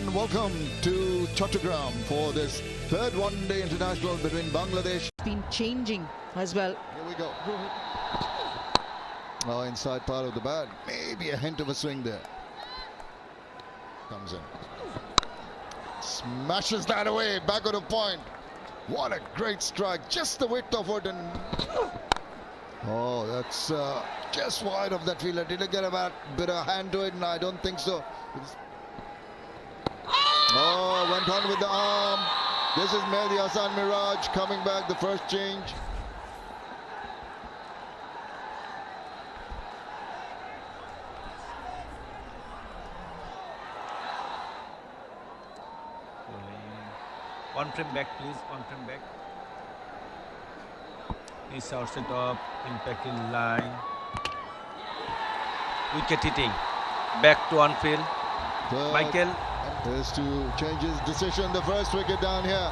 and welcome to Chattogram for this third one-day international between Bangladesh. Been changing as well. Here we go. Oh, inside part of the bat. Maybe a hint of a swing there. Comes in. Smashes that away. Back on the point. What a great strike. Just the width of it. And oh, that's just wide of that fielder. Did it get a bit of hand to it? And I don't think so. Oh, went on with the arm. This is Mehdi Hasan Miraj coming back, the first change. One frame back, please. One frame back. He's outside top, impact in line. Wicket hitting. Back to on field. Michael. Has to change his decision. The first wicket down here.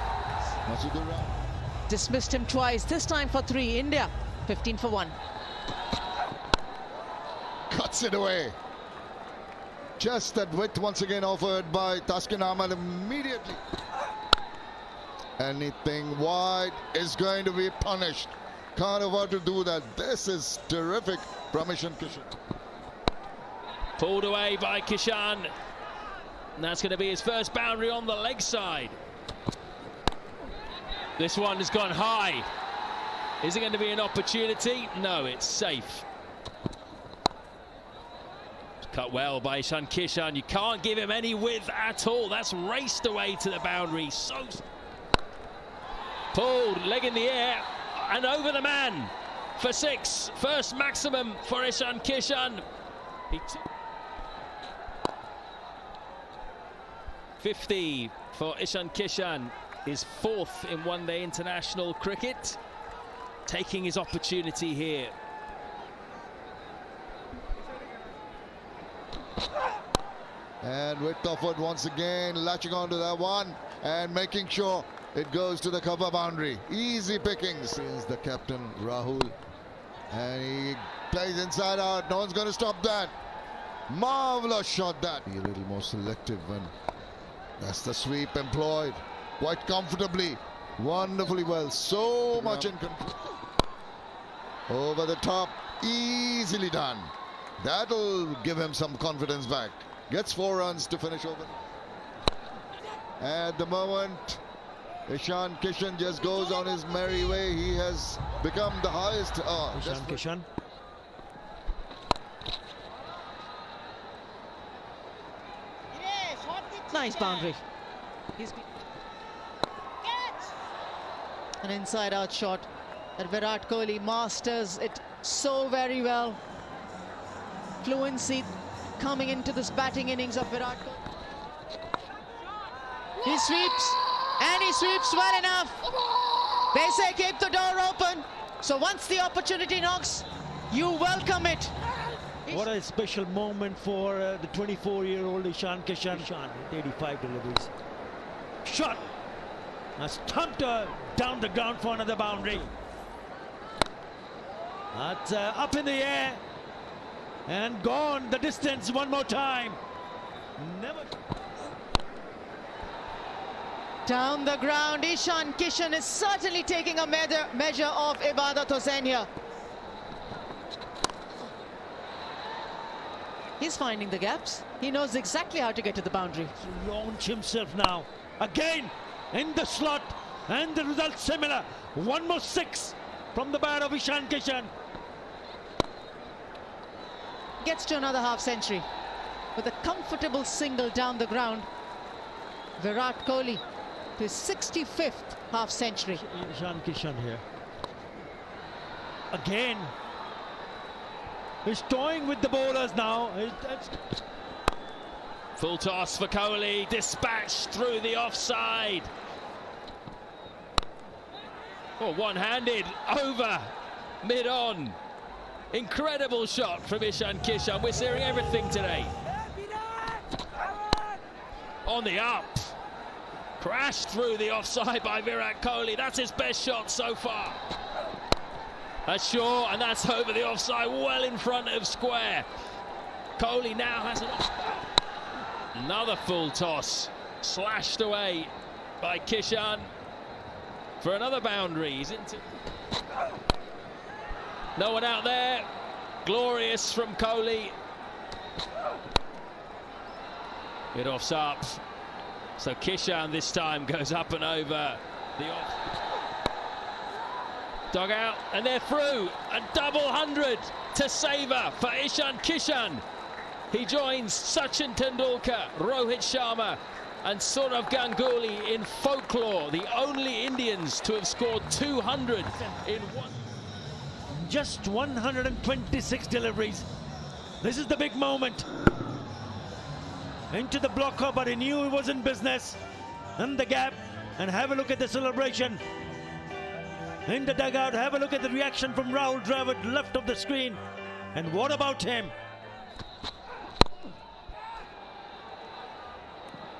Dismissed him twice. This time for 3. India 15 for 1. Cuts it away. Just that width once again offered by Taskin Ahmed immediately. Anything wide is going to be punished. Can't afford to do that. This is terrific from Ishan Kishan. Pulled away by Kishan. And that's going to be his first boundary on the leg side. This one has gone high. Is it going to be an opportunity? No, it's safe. Cut well by Ishan Kishan. You can't give him any width at all. That's raced away to the boundary. So pulled, leg in the air, and over the man for 6. First maximum for Ishan Kishan. 50 for Ishan Kishan, his 4th in one-day international cricket, taking his opportunity here. And width offered once again, latching onto that one and making sure it goes to the cover boundary. Easy pickings. Is the captain Rahul, and he plays inside out. No one's going to stop that. Marvelous shot that. Be a little more selective, and that's the sweep employed quite comfortably, wonderfully well. So much in control. Over the top, easily done. That'll give him some confidence back. Gets 4 runs to finish over. At the moment, Ishan Kishan just goes on his merry way. He has become the highest. Ishan Kishan. Nice boundary. An inside-out shot that Virat Kohli masters it so very well. Fluency coming into this batting innings of Virat Kohli. He sweeps, and he sweeps well enough. They say keep the door open. So once the opportunity knocks, you welcome it. What a special moment for the 24-year-old Ishan Kishan. 85 deliveries. Shot. Stumped down the ground for another boundary. That's up in the air. And gone the distance one more time. Never. Down the ground, Ishan Kishan is certainly taking a measure of Ibadat Hossain here. He's finding the gaps. He knows exactly how to get to the boundary. Launch himself now. Again in the slot. And the result similar. One more 6 from the bat of Ishan Kishan. Gets to another half-century with a comfortable single down the ground. Virat Kohli to his 65th half-century. Ishan Kishan here. Again. He's toying with the bowlers now. Full toss for Kohli, dispatched through the offside. Oh, one-handed over mid-on. Incredible shot from Ishan Kishan. We're seeing everything today. On the up. Crashed through the offside by Virat Kohli. That's his best shot so far. That's short, and that's over the offside, well in front of square. Kohli now has an... Another full toss Slashed away by Kishan for another boundary. He's into. No one out there. Glorious from Kohli. It offs up. So Kishan this time goes up and over the off. Dugout, and they're through. A double 100 to savour for Ishan Kishan. He joins Sachin Tendulkar, Rohit Sharma and Sourav Ganguly in folklore, the only Indians to have scored 200 in one. Just 126 deliveries. This is the big moment. Into the blocker, but he knew he was in business. In the gap, and have a look at the celebration. In the dugout, have a look at the reaction from Rahul Dravid, left of the screen. And what about him?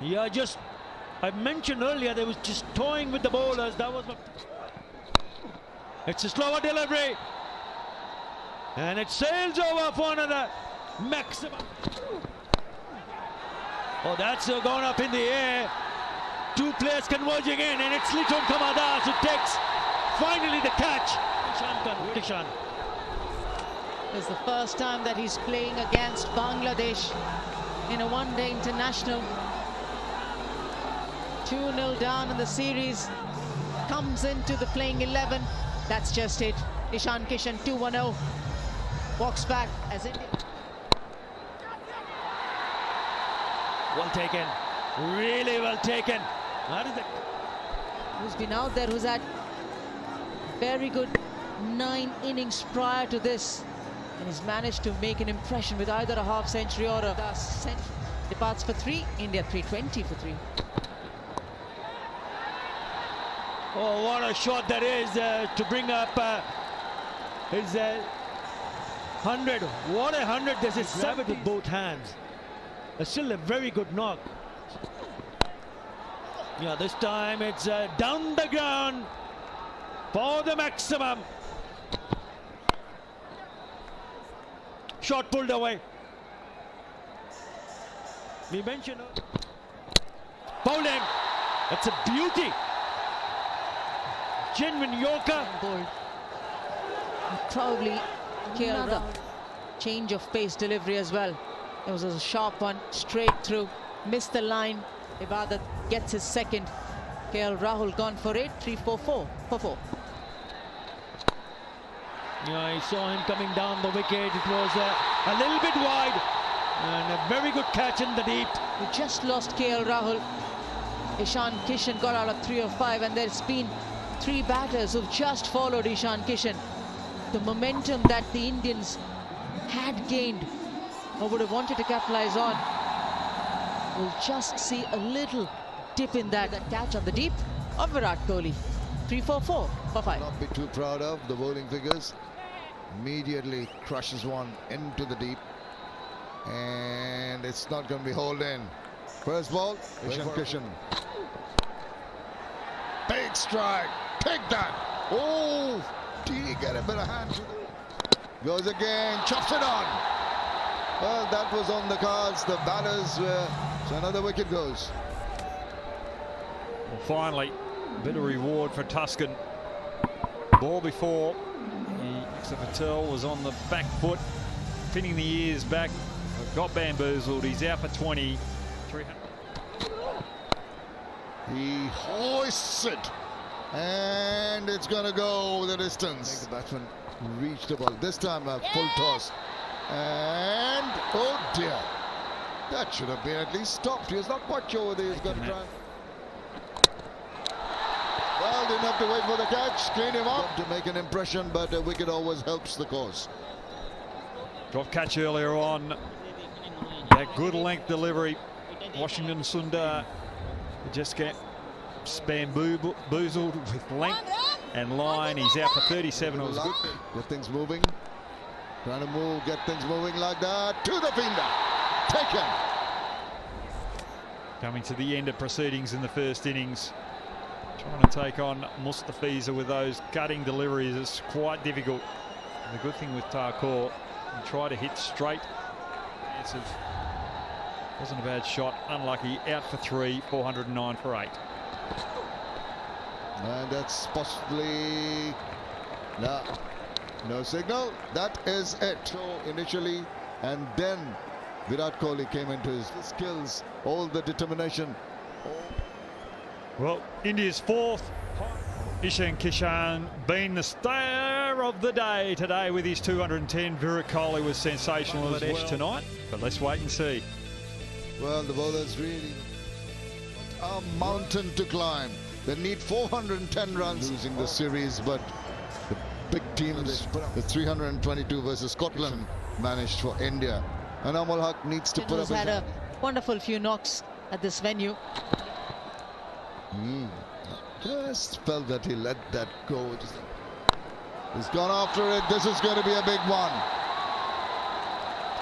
Yeah, I mentioned earlier they was just toying with the bowlers. That was it's a slower delivery. And it sails over for another maximum. Oh, that's gone up in the air. Two players converging in, and it's Liton Kamadas who takes finally the catch. Kishan. It's the first time that he's playing against Bangladesh in a one-day international. 2-0 down in the series. Comes into the playing 11. That's just it. Ishan Kishan 2-1-0. Walks back as India. Well taken. Really well taken. Who's been out there, who's had very good 9 innings prior to this, and he's managed to make an impression with either a half century or a century. Departs for 3, India 320 for 3. Oh, what a shot that is to bring up his 100. What a 100 this is. Grab it with both hands. Still a very good knock. Yeah, this time it's down the ground for the maximum. Shot pulled away. We mentioned bowling. That's a beauty. Genuine Yorker. Probably another change of pace delivery as well. It was a sharp one, straight through, missed the line. Ibadat gets his second. KL Rahul gone for it, 3-4-4 for 4. Yeah, I saw him coming down the wicket. It was a little bit wide, and a very good catch in the deep. We just lost KL Rahul. Ishan Kishan got out of 3 or 5, and there's been 3 batters who've just followed Ishan Kishan. The momentum that the Indians had gained or would have wanted to capitalize on, we'll just see a little dip in that catch on the deep of Virat Kohli. 3-4-4 for 5. Not be too proud of the bowling figures. Immediately crushes one into the deep, and it's not going to be hauled in. First ball, Ishan Kishan. Big strike. Take that. Oh, did he get a bit of hand to the... Goes again, chops it on. Well, that was on the cards. The batters were... So another wicket goes. Well, finally, a bit of reward for Tuscan. Ball before, Axar Patel was on the back foot, pinning the ears back, got bamboozled. He's out for 20. 300. He hoists it, and it's going to go the distance. The batsman reached the ball. This time a full toss. And, oh dear, that should have been at least stopped. He was not quite sure whether he was going to try. Well, didn't have to wait for the catch, clean him up to make an impression, but a wicket always helps the cause. Drop catch earlier on. That good length delivery. Washington Sundar just get bamboozled with length and line. He's out for 37. It was good. Get things moving. Trying to move, get things moving like that. To the fielder. Taken. Coming to the end of proceedings in the first innings. Trying to take on Mustafiza with those cutting deliveries is quite difficult. And the good thing with Thakur, you try to hit straight. Wasn't a bad shot. Unlucky. Out for 3. 409 for 8. And that's possibly no signal. That is it. So initially, and then Virat Kohli came into his skills, all the determination. Well, India's 4th. Ishan Kishan being the star of the day today with his 210. Virat Kohli was sensational as well tonight, but let's wait and see. Well, the bowlers really a mountain to climb. They need 410 runs losing the series, but the big teams, the 322 versus Scotland, managed for India. And Amal Haq needs to put up. He's had a wonderful few knocks at this venue. Just felt that he let that go. He's gone after it. This is going to be a big one.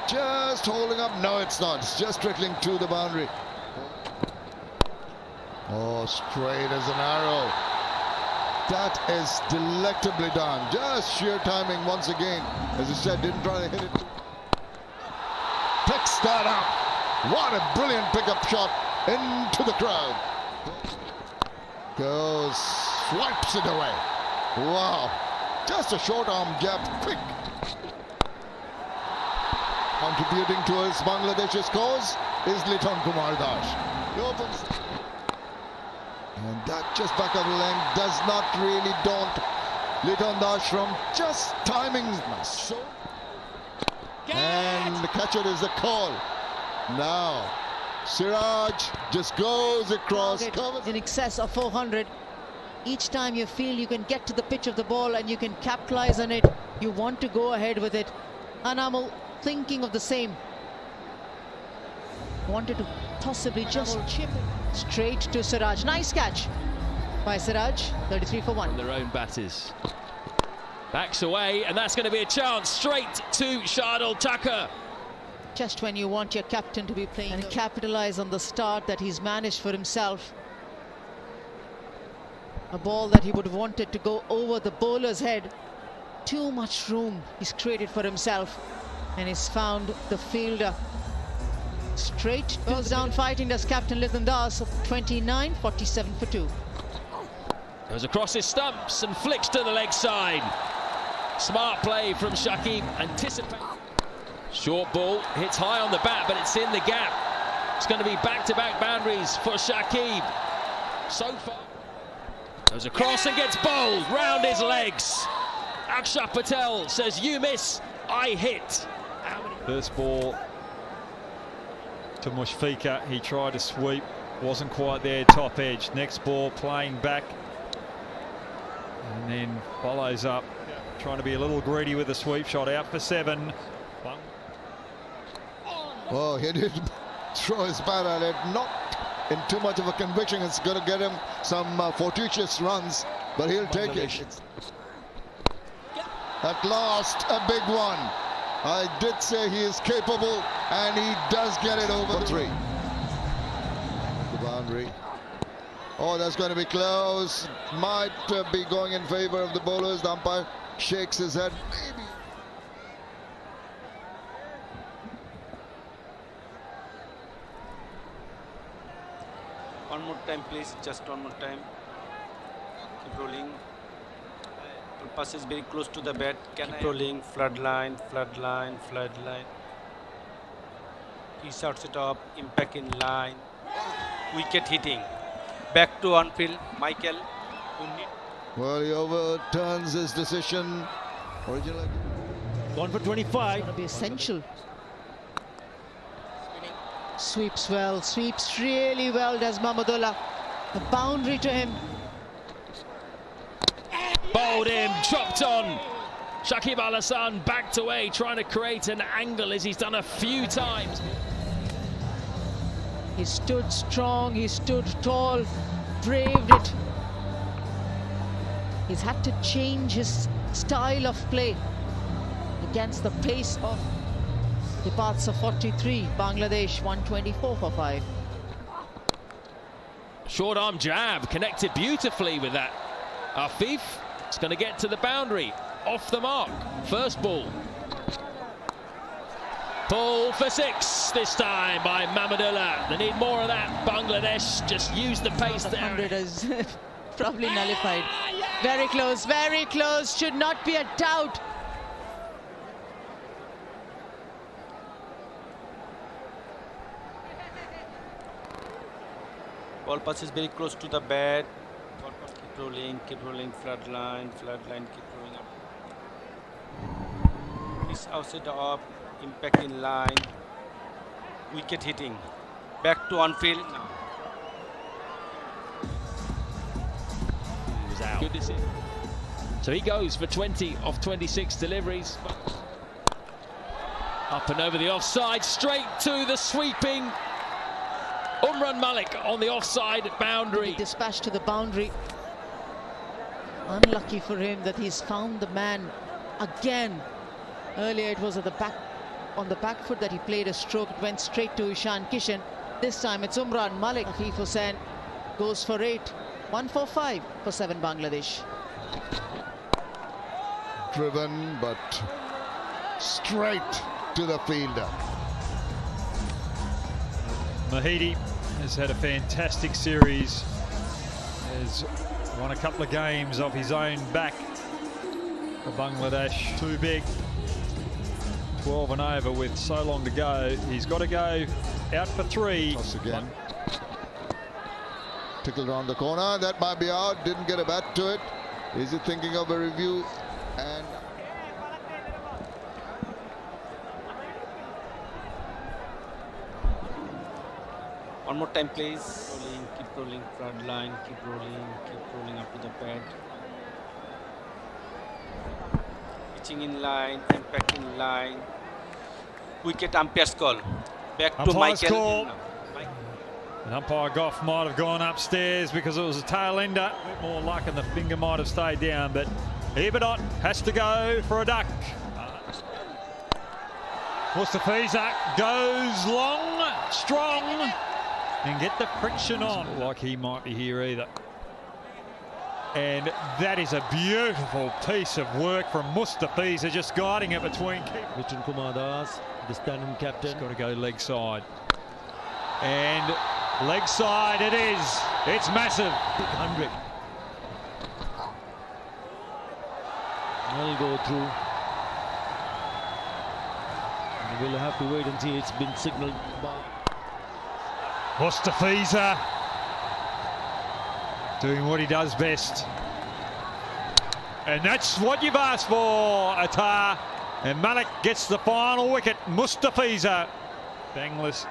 Just holding up. No, it's not. It's just trickling to the boundary. Oh, straight as an arrow. That is delectably done. Just sheer timing once again. As I said, didn't try to hit it. Picks that up. What a brilliant pickup shot into the crowd. Goes, swipes it away. Wow. Just a short arm gap. Quick. Contributing towards Bangladesh's cause is Liton Kumar Das. He opens. And that just back of the length does not really daunt Liton Das from just timing. So, and the catcher is a call. Now, Siraj just goes across. In excess of 400. Each time you feel you can get to the pitch of the ball and you can capitalize on it, you want to go ahead with it. Anamal thinking of the same. Wanted to possibly just chip it straight to Siraj. Nice catch by Siraj. 33 for 1. Their own batters. Backs away, and that's going to be a chance straight to Shardul Thakur. Just when you want your captain to be playing and capitalize on the start that he's managed for himself. A ball that he would have wanted to go over the bowler's head. Too much room he's created for himself, and he's found the fielder. Straight goes down fighting as captain Liton Das of 29, 47 for 2. Goes across his stumps and flicks to the leg side. Smart play from Shakib. Anticipate. Short ball hits high on the bat, but it's in the gap. It's going to be back-to-back boundaries for Shakib. So far. Goes across and gets bowled round his legs. Akshar Patel says, "You miss, I hit." First ball to Mushfiqur. He tried to sweep, wasn't quite there, top edge. Next ball playing back, and then follows up, trying to be a little greedy with the sweep shot. Out for 7. Oh, he did throw his bat at it, not in too much of a conviction. It's going to get him some fortuitous runs, but he'll take it. At last, a big one. I did say he is capable, and he does get it over the 3. The boundary. Oh, that's going to be close. Might be going in favor of the bowlers. The umpire shakes his head. Maybe. One more time, please. Just one more time. Keep rolling. Pass is very close to the bat. Keep rolling. Flood line, flood line, flood line. He starts it up. Impact in line. Wicket hitting. Back to on field. Michael. Well, he overturns his decision. Originally. Gone for 25. It's going to be essential. Sweeps well, sweeps really well, does Mahmudullah. The boundary to him. Bowled him, chopped on. Shakib Al Hasan backed away, trying to create an angle as he's done a few times. He stood strong, he stood tall, braved it. He's had to change his style of play against the pace of the parts of 43. Bangladesh 124 for 5. Short arm jab connected beautifully with that. Afif is going to get to the boundary. Off the mark. First ball. Pull for 6 this time by Mamadullah. They need more of that. Bangladesh just use the pace The there. 100 is probably nullified. Very close, very close. Should not be a doubt. Ball pass is very close to the bat. Keep rolling, flood line, keep rolling up. It's outside off, impact in line, wicket hitting. Back to on field now. He was out. Good to see. So he goes for 20 of 26 deliveries. Up and over the offside, straight to the sweeping Umran Malik on the offside boundary. Dispatched to the boundary. Unlucky for him that he's found the man again. Earlier it was at the back, on the back foot that he played a stroke. It went straight to Ishan Kishan. This time it's Umran Malik. Afif Hussain goes for 8. 145 for 7 Bangladesh. Driven, but straight to the fielder. Mahidi has had a fantastic series. Has won a couple of games off his own back for Bangladesh. Too big. 12 and over with so long to go. He's got to go out for 3. Toss again. Tickled around the corner. That might be out. Didn't get a bat to it. Is he thinking of a review? And One more time, please. Keep rolling, front line, keep rolling up to the pad. Pitching in line, impact in line. Wicket umpire's call. Back to Umpire's Michael. call. And umpire Goff might have gone upstairs because it was a tail ender. A bit more luck and the finger might have stayed down, but Ibadot has to go for a duck. Mustafiza goes long, strong, and get the friction on. Like he might be here either. And that is a beautiful piece of work from Mustafiza, just guiding it between. Mithun Kumar Das, the standing captain. He's got to go leg side. And leg side it is. It's massive. 100. Will go through. And we'll have to wait and see. It's been signaled by Mustafiza doing what he does best. And that's what you've asked for, Attar. And Malik gets the final wicket. Mustafiza. Bangladesh